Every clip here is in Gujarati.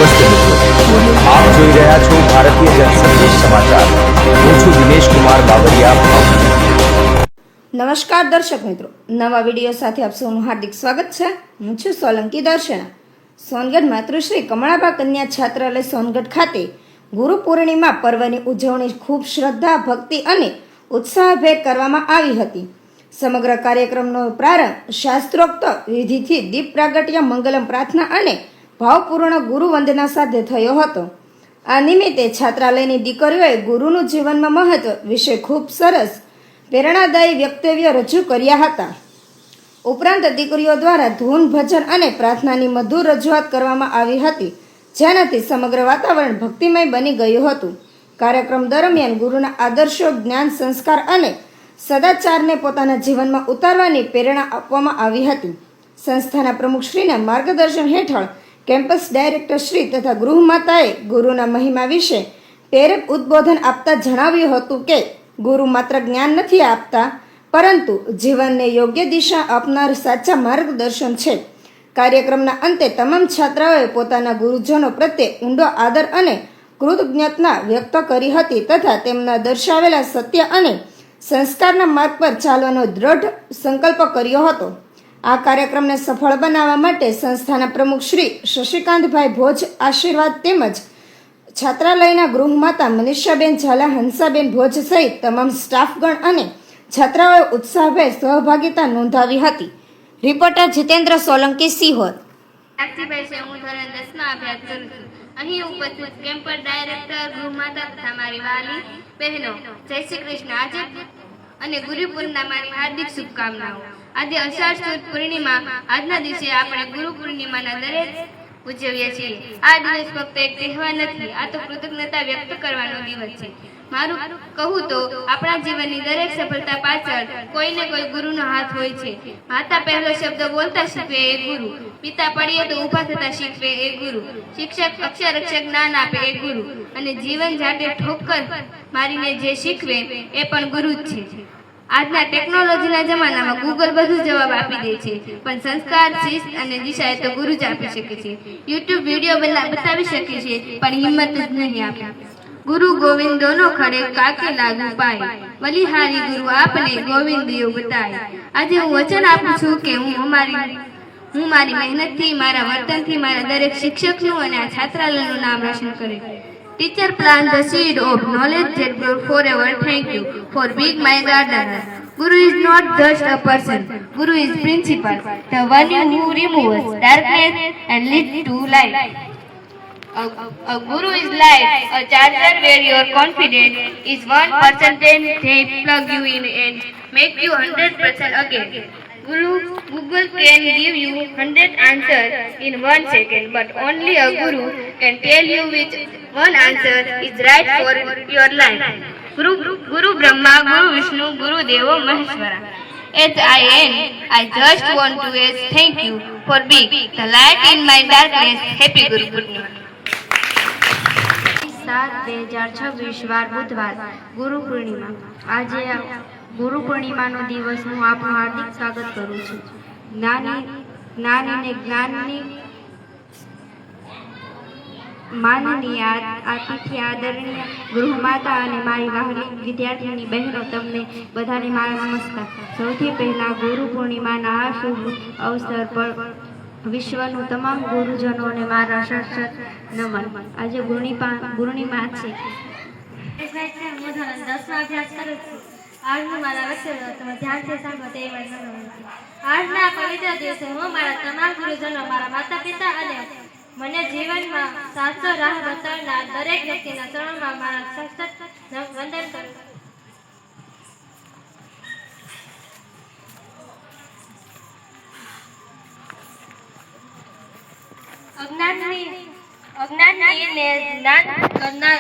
નમસ્તે મિત્રો, આપ જોઈ રહ્યા છો ભારતીય જનસંદેશ સમાચાર। હું છું દિનેશ કુમાર બાબરિયા, ભાવનગર। નમસ્કાર દર્શક મિત્રો, નવા વિડીયો સાથે આપ સૌનું હાર્દિક સ્વાગત છે। હું છું સોલંકી દર્શના। સોનગઢ માતૃશ્રી કમળાબા કન્યા છાત્રાલય સોનગઢ ખાતે ગુરુ પૂર્ણિમા પર્વની ઉજવણી ખૂબ શ્રદ્ધા, ભક્તિ અને ઉત્સાહભેર કરવામાં આવી હતી। સમગ્ર કાર્યક્રમનો પ્રારંભ શાસ્ત્રોક્ત વિધિથી દીપ પ્રાગટ્ય, મંગલમ પ્રાર્થના અને ભાવપૂર્ણ ગુરુ વંદના સાથે થયો હતો। આ નિમિત્તે છાત્રાલયની દીકરીઓએ ગુરુનું જીવનમાં મહત્વ વિશે ખૂબ સરસ પ્રેરણાદાયી વક્તવ્ય રજૂ કર્યા હતા। ઉપરાંત દીકરીઓ દ્વારા ધૂન, ભજન અને પ્રાર્થનાની મધુર રજૂઆત કરવામાં આવી હતી, જેનાથી સમગ્ર વાતાવરણ ભક્તિમય બની ગયું હતું। કાર્યક્રમ દરમિયાન ગુરુના આદર્શો, જ્ઞાન, સંસ્કાર અને સદાચારને પોતાના જીવનમાં ઉતારવાની પ્રેરણા આપવામાં આવી હતી। સંસ્થાના પ્રમુખશ્રીના માર્ગદર્શન હેઠળ કેમ્પસ ડાયરેક્ટર શ્રી તથા ગૃહમાતાએ ગુરુના મહિમા વિશે પ્રેરક ઉદ્બોધન આપતા જણાવ્યું હતું કે ગુરુ માત્ર જ્ઞાન નથી આપતા, પરંતુ જીવનને યોગ્ય દિશા આપનાર સાચા માર્ગદર્શન છે। કાર્યક્રમના અંતે તમામ છાત્રાઓએ પોતાના ગુરુજનો પ્રત્યે ઊંડો આદર અને કૃતજ્ઞતા વ્યક્ત કરી હતી તથા તેમના દર્શાવેલા સત્ય અને સંસ્કારના માર્ગ પર ચાલવાનો દ્રઢ સંકલ્પ કર્યો હતો। આ કાર્યક્રમને સફળ બનાવવા માટે સંસ્થાના પ્રમુખ શ્રી શશિકાંતભાઈ ભોજ આશીર્વાદ તેમજ છાત્રાલયના ગૃહમાતા મનીષાબેન ઝાલા, હંસાબેન ભોજ સહિત તમામ સ્ટાફગણ અને છાત્રાઓએ ઉત્સાહભેર સહભાગિતા નોંધાવી હતી। રિપોર્ટર જીતેન્દ્ર સોલંકી, સિહોર। સાક્ષીભાઈ છે, હું ધોરણ 10 માં અભ્યાસ કરું છું। અહીં ઉપસ્થિત કેમ્પસ ડાયરેક્ટર, ગૃહમાતા તથા મારી વાલી બહેનો, જય શ્રી કૃષ્ણ। આજે અને ગુરુ પૂર્ણિમાની હાર્દિક શુભકામનાઓ। આજે અષાઢ સુદ પૂર્ણિમા, આજના દિવસે આપણે ગુરુ પૂર્ણિમાના દરેક ઉજવીએ છીએ। આ દિવસ ફક્ત એક તહેવાર નથી, આ તો કૃતજ્ઞતા વ્યક્ત કરવાનો દિવસ છે। મારું કહું તો આપણા જીવનની દરેક સફળતા પાછળ કોઈને કોઈ ગુરુનો હાથ હોય છે। માતા પહેલો શબ્દ બોલતા શીખવે એ ગુરુ, પિતા પડીએ તો ઊભા થતા શીખવે એ ગુરુ, શિક્ષક અક્ષર અક્ષર જ્ઞાન આપે એ ગુરુ, અને જીવન જાતે ઠોકર મારીને જે શીખવે એ પણ ગુરુ જ છે। આજના ટેકનોલોજીના જમાનામાં ગૂગલ બધું જવાબ આપી દે છે, પણ સંસ્કાર, શિસ્ત અને દિશા એ તો ગુરુ જ આપી શકે છે। યુટ્યુબ વિડીયો બતાવી શકે છે, પણ હિંમત જ નહીં આપે। ગુરુ ગોવિંદ દોનો ખડે કાકે લાગુ પાય, બલિહારી ગુરુ આપને ગોવિંદ દિયો બતાય। આજે હું વચન આપું છું કે હું મારી મહેનતથી, મારા વર્તનથી મારા દરેક શિક્ષકનું અને આ છાત્રાલયનું નામ રોશન કરીશ। Teacher plant the seed of knowledge that grows forever. Thank you for being my gardener. Guru is not just a person. Guru is principle, the one who removes darkness and leads to light. A guru is like a charger where your confidence is 1%, then they plug you in and make you 100% again. Google can give you 100 answers in 1 second, but only a guru can tell you which one answer is right for your life. Guru Brahma, Guru Vishnu, Guru Deva Maheshwara. As I end, I just want to say thank you for being the light in my darkness. Happy Guru Purnima. 7/2026 વાર બુધવાર ગુરુ પૂર્ણિમા। આજે ગુરુ પૂર્ણિમાનો દિવસ હું આપનું હાર્દિક સ્વાગત કરું છું। જ્ઞાન અને જ્ઞાનની માનનીય અતિથિ, આદરણીય ગૃહમાતા અને મારી વહાલી વિદ્યાર્થીની બહેનો, તમને બધાને મારા નમસ્કાર। સૌથી પહેલા ગુરુ પૂર્ણિમાના આ શુભ અવસર પર વિશ્વનું તમામ ગુરુજનોને મારા સશસ્ત્ર નમન। આજે પૂર્ણિમા છે। હું ધોરણ 10 માં અભ્યાસ કરું છું। આજનું મારા વક્તવ્ય તમે ધ્યાનથી સાંભળો તે વિનંતી। આજના પવિત્ર દિવસે હું મારા તમામ ગુરુજનો, મારા માતા પિતા અને મને જીવનમાં સાચો રાહ બતાવનાર દરેક વ્યક્તિના ચરણોમાં મારા સશસ્ત્ર વંદન કરું છું। અજ્ઞાનને જ્ઞાન કરનાર,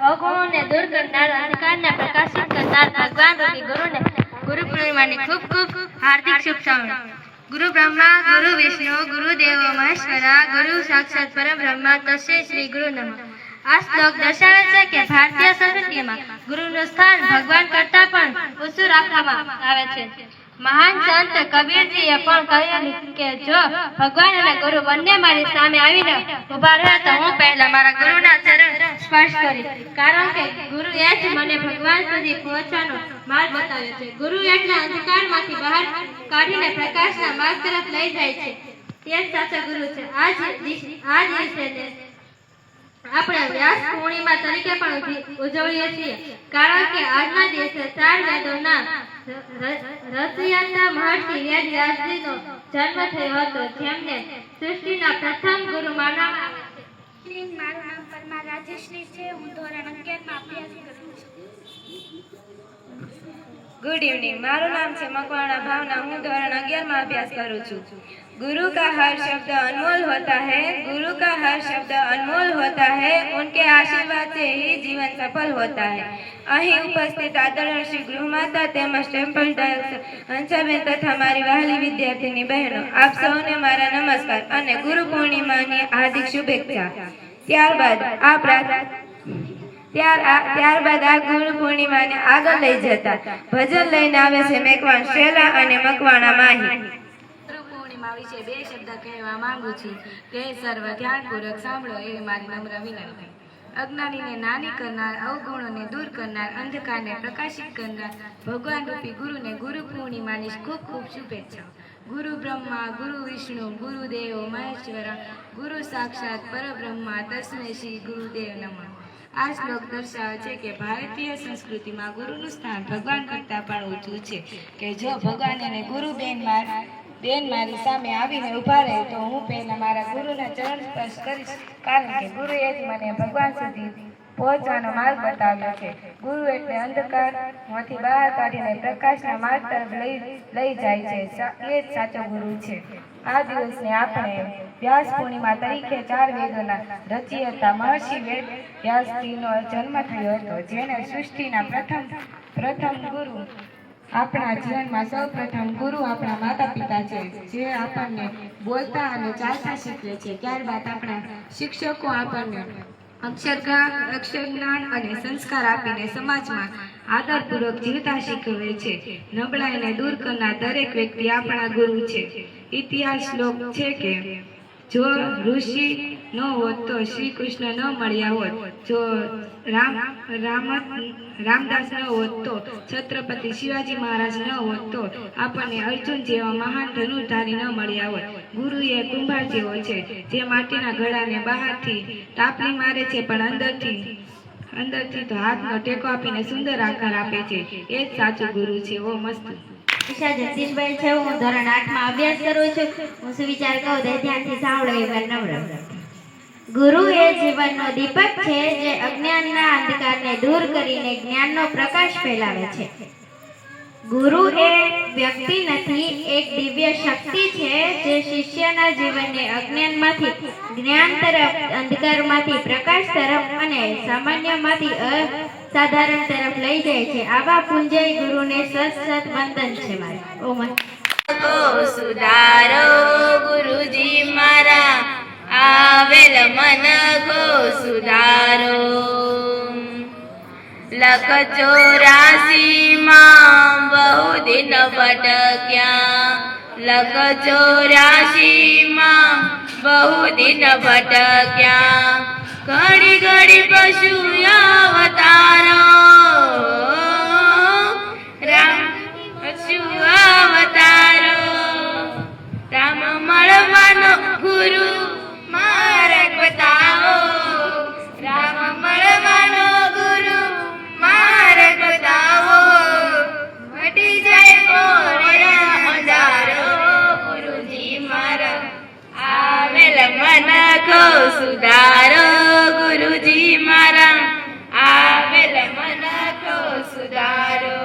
અવગુણોને દૂર કરનાર, અંધકારને પ્રકાશિત કરનાર ભગવાન રૂપી ગુરુને ગુરુ પૂર્ણિમાની ખૂબ ખૂબ હાર્દિક શુભકામનાઓ। ગુરુ બ્રહ્મા, ગુરુ વિષ્ણુ, ગુરુ દેવો મહેશ્વરા, ગુરુ સાક્ષાત પરબ્રહ્મા, તસ્મૈ શ્રી ગુરુ નમઃ। આ શ્લોક દર્શાવે છે કે ભારતીય સંસ્કૃતિમાં ગુરુનું સ્થાન ભગવાન કરતાં પણ ઊંચું રાખવામાં આવે છે। મહાન સંત કબીરજીએ પણ કહ્યું કે જો ભગવાન અને ગુરુ બંને મારી સામે આવીને ઉભા રહે તો હું પહેલા મારા ગુરુના ચરણ સ્પર્શ કરીશ, કારણ કે ગુરુ એ જ મને ભગવાન સુધી પહોંચવાનો માર્ગ બતાવ્યો છે. ગુરુ એટલે અંધકારમાંથી બહાર કાઢીને પ્રકાશના માર્ગ તરફ લઈ જાય છે, તે જ સાચા ગુરુ છે. આ દિવસે આપણે વ્યાસ પૂર્ણિમા તરીકે પણ ઉજવીએ છીએ, કારણ કે આજના દિવસે 4 વેદોના રચયિતા મહર્ષિ વેદ વ્યાસજીનો જન્મ થયો હતો, જેમને સૃષ્ટિના પ્રથમ ગુરુ માનવામાં આવે છે. મારું નામ પરમાર રાજેશ્રી છે. હું ધોરણ 11 માં અભ્યાસ કરું છું. Good evening. મારું નામ છે મકવાણા ભાવના. હું ધોરણ 11 માં અભ્યાસ કરું છું. गुरु का हर शब्द अनमोल होता है, गुरु का हर शब्द अनमोल होता है, उनके आशीर्वाद से ही जीवन सफल होता है. અહીં ઉપસ્થિત આદરણીય શ્રી ગૃહમાતા તેમજ ટેમ્પલ ડાયરેક્ટર હંસાબેન તથા મારી વહાલી વિદ્યાર્થીની બહેનો, આપ સૌને મારા નમસ્કાર અને ગુરુ પૂર્ણિમાની હાર્દિક શુભેચ્છા. ત્યારબાદ આ ગુરુ પૂર્ણિમાને આગળ લઈ જતા ભજન લઈને આવે છે મેકવાણ શેલા અને મકવાણા માહી. વિશે 2 શબ્દ કહેવા માંગુ છું કે સર્વ ધ્યાનપૂર્વક સાંભળો એ મારી નમ્ર વિનંતી. અજ્ઞાનીને નાની કરનાર, અવગુણોને દૂર કરનાર, અંધકારને પ્રકાશિત કરનાર ભગવાન રૂપી ગુરુને ગુરુ પૂર્ણિમાની ખૂબ ખૂબ શુભેચ્છાઓ. ગુરુ બ્રહ્મા, ગુરુ વિષ્ણુ, ગુરુદેવ મહેશ્વરા, ગુરુ સાક્ષાત પરબ્રહ્મા, તસ્મૈ શ્રી ગુરુદેવ નમઃ. આ શ્લોક દર્શાવે છે કે ભારતીય સંસ્કૃતિમાં ગુરુનું સ્થાન ભગવાન કરતાં પણ ઊંચું છે, કે જો ભગવાન અને ગુરુ બેન મારી સામે આવીને ઊભા રહે તો હું પહેલા મારા ગુરુના ચરણ સ્પર્શ કરીશ, કારણ કે ગુરુએ જ મને ભગવાન સુધી પહોંચવાનો માર્ગ બતાવ્યો છે. ગુરુ એટલે અંધકારમાંથી બહાર કાઢીને પ્રકાશના માર્ગ તરફ લઈ જાય છે, એ જ સાચો ગુરુ છે. આ દિવસને આપણે વ્યાસ પૂર્ણિમા તરીકે 4 વેદોના રચયિતા મહર્ષિ વેદ વ્યાસજીનો જન્મ થયો હતો, જેને સૃષ્ટિના પ્રથમ ગુરુ. આપણા જીવનમાં સૌ પ્રથમ ગુરુ આપણા માતા પિતા છે, જે આપણને બોલતા અને ચાલતા શીખવે છે. ત્યારબાદ આપણા શિક્ષકો આપણને અક્ષર જ્ઞાન અને સંસ્કાર આપીને સમાજમાં આદરપૂર્વક જીવતા શીખવે છે. નબળાઈને દૂર કરનાર દરેક વ્યક્તિ આપણા ગુરુ છે. ઇતિહાસ શ્લોક છે કે જો ઋષિ ન હોત તો શ્રી કૃષ્ણ ન મળ્યા હોત, જો રામદાસ ન હોત તો છત્રપતિ શિવાજી મહારાજ ન હોત તો આપણને અર્જુન જેવા મહાન ધનુર્ધારી ન મળ્યા હોત. ગુરુ એ કુંભાર જેવો છે, જે માટીના ઘડાને બહારથી ટાપલી મારે છે, પણ અંદરથી તો હાથનો ટેકો આપીને સુંદર આકાર આપે છે. એ જ સાચું ગુરુ છે. ઓ મસ્ત. ઈશા જગદીશભાઈ છે. હું ધોરણ 8 માં અભ્યાસ કરું છું. હું સુવિચાર કહું તો ધ્યાનથી સાંભળો એ વાર નમ્ર. ગુરુ એ જીવનનો દીપક છે, જે અજ્ઞાનના અંધકારને દૂર કરીને જ્ઞાનનો પ્રકાશ ફેલાવે છે. ગુરુ એ વ્યક્તિ નથી, એક દિવ્ય શક્તિ છે, જે શિષ્યના જીવનને અજ્ઞાનમાંથી જ્ઞાન તરફ, અંધકારમાંથી પ્રકાશ તરફ અને સામાન્યમાંથી અસાધારણ તરફ લઈ જાય છે. આવા પુંજય ગુરુને સત વંદન છે મારે. ઓમ સુધારો ગુરુજી મારા, આવેલ મન કો સુધારો. લખ 84 માં બહુ દિન ભટક્યા, લખ 84 માં બહુ દિન ભટક્યા. ઘડી ઘડી પશુ અવતારો, રામ પશુ અવતારો. રામ મળવાનો ગુરુ માર્ગ બતાવો, રામ મળવાનો ગુરુ માર્ગ બતાવો. મટી જાય કોળિયા અંધારો, ગુરુજી મારા આવેલ મન કો સુધારો. ગુરુજી મારા આવેલ મન કો સુધારો.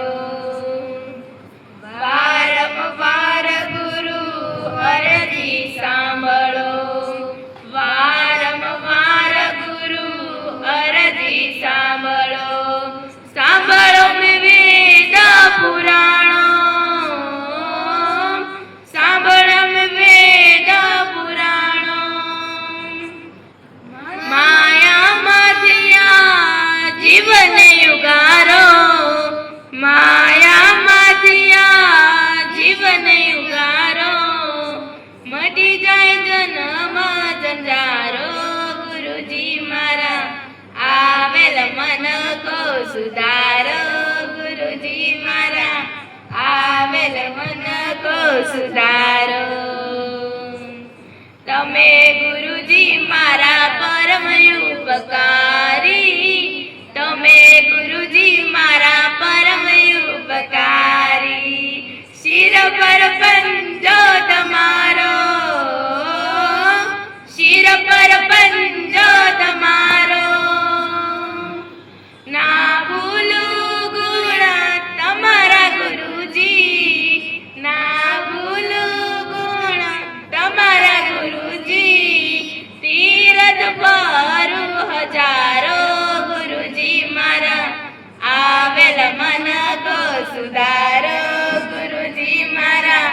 વારંવાર ગુરુ અરજી સાંભળો, વારંવાર ગુરુ અરજી સાંભળો. સાંભળો મેં વેદ પુરાણો, સાંભળો મેં વેદ પુરાણો. સુધારો ગુરુજી મારા આવેલ મન કો સુધારો તમે ગુરુજી મારા પરમ ઉપકારી તમે ગુરુજી મારા પરમ ઉપકારી શિર પર પંજો તમારો શિર પર પંજો તમારો ના ભૂલું ગુણ તમારા ગુરુજી ના ભૂલું ગુણ તમારા ગુરુજી તીરથ પારું હજારો ગુરુજી મારા આવેલ મન કો સુધારો ગુરુજી મારા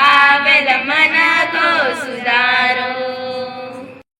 આવેલ મન કો સુધારો